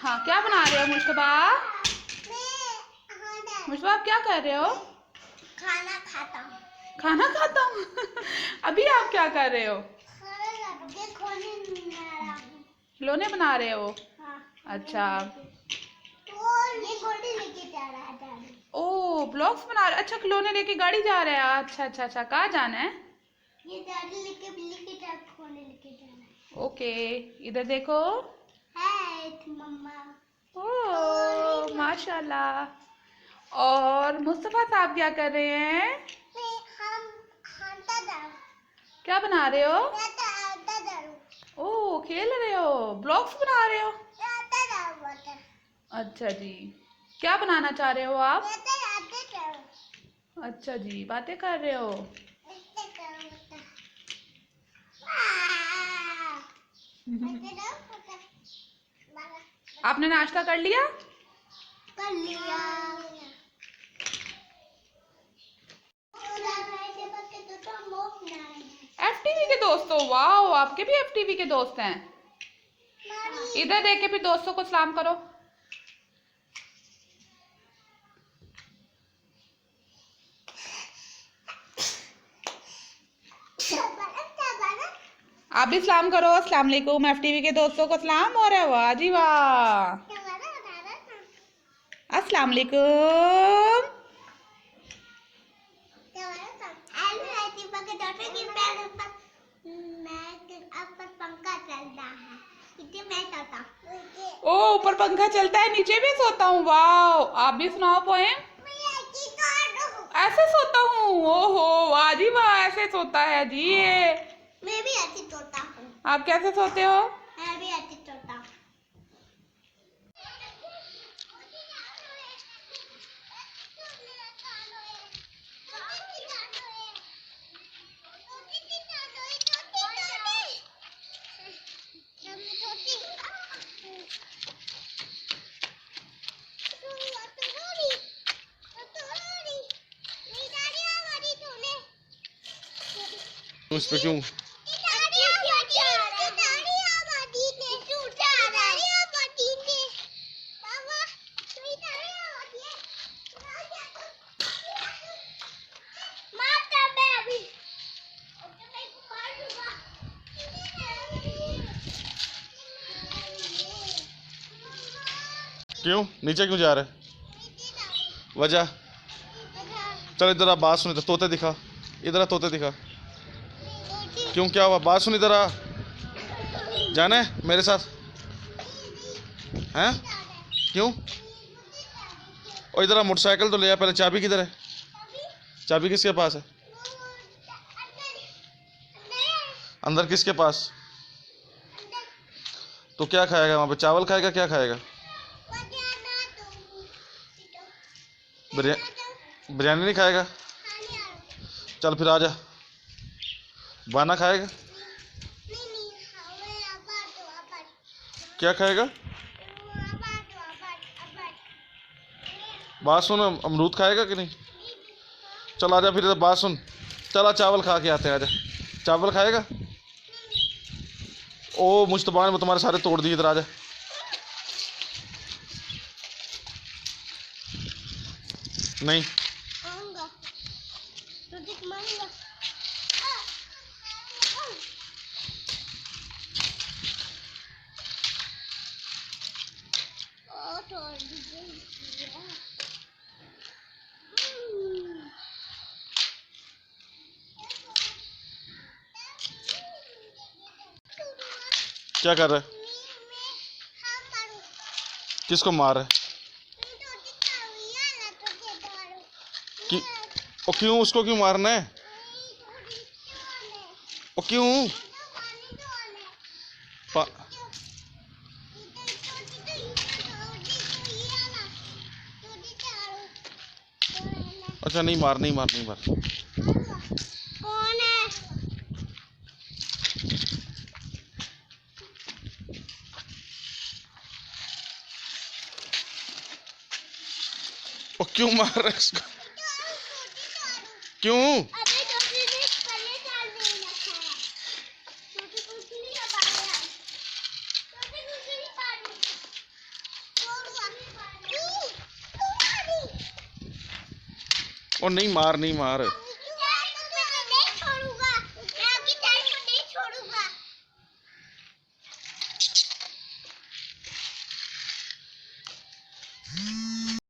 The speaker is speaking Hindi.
हाँ, क्या बना रहे हो मुश्तबा? मुश्तबा आप क्या कर रहे हो? खाना खाता हूँ। खाना खाता हूँ। अभी आप क्या कर रहे हो? खिलौने बना रहे हो? हाँ, अच्छा। ये गोल्डी लेके जा रहा है डैडी। ओ, ब्लॉक्स बना रहे। अच्छा, खिलौने लेके गाड़ी जा रहे हैं। अच्छा अच्छा अच्छा, कहाँ जाना है? ये डैडी लेके बिल्ली के साथ खोने लेके जा रहा है। ओके, इधर देखो। हाय मम्मा। ओ माशाल्लाह। और मुस्तफा साहब क्या कर रहे हैं? हम खाना दारू। क्या बना रहे हो? आटा दारू। ओ, खेल रहे हो? ब्लॉक्स बना रहे हो? आटा दारू वाटर। अच्छा जी, क्या बनाना चाह रहे हो आप? आटा दारू। अच्छा जी, बातें कर रहे हो? आपने नाश्ता कर लिया? कर लिया। एफटीवी के दोस्तों, वाह, आपके भी एफटीवी के दोस्त हैं। इधर देख के फिर दोस्तों को सलाम करो। आप भी सलाम करो। अस्सलाम वालेकुम, एफटीवी के दोस्तों को सलाम। और वाह जी वाह, अस्सलाम वालेकुम। पंखा चल रहा है, मैं सोता हूँ। ओ, ऊपर पंखा चलता है, नीचे भी सोता हूँ। वाह, आप भी सुनाओ पोएम। ऐसे सोता हूँ। ओहो, वाह जी वाह, ऐसे सोता है जी ये। मैं भी ऐसे सोता हूँ। आप कैसे सोते हो? मैं भी ऐसे सोता हूँ। उस पे क्यों? क्यों नीचे क्यों जा रहे? वजह? चल इधर आ, बात सुन। इधर तोते दिखा। इधर आ, तोते दिखा। क्यों, क्या हुआ? बात सुन, इधर आ। जाना है मेरे साथ? हैं? क्यों? और इधर आ, मोटरसाइकिल तो ले आ। पहले चाबी किधर है? चाबी किसके पास है? अंदर किसके पास? तो क्या खाएगा वहां पे? चावल खाएगा? क्या खाएगा? बिरयानी नहीं खाएगा? चल फिर आजा। बाना खाएगा? क्या खाएगा? बात सुन, अमरूद खाएगा कि नहीं? चल आजा फिर, इधर बात सुन। चला चावल खा के आते हैं, आजा। चावल खाएगा? ओ मुश्तबा ने तुम्हारे सारे तोड़ दिए, इधर आजा। नहीं क्या कर रहा है? किसको मार रहा है? कि ओ क्यों, उसको क्यों मारना है? ओ क्यों? अच्छा, नहीं मार, नहीं मार, नहीं मार। कौन है? ओ क्यों मार रहा है इसको? क्यों? और नहीं मार नहीं मार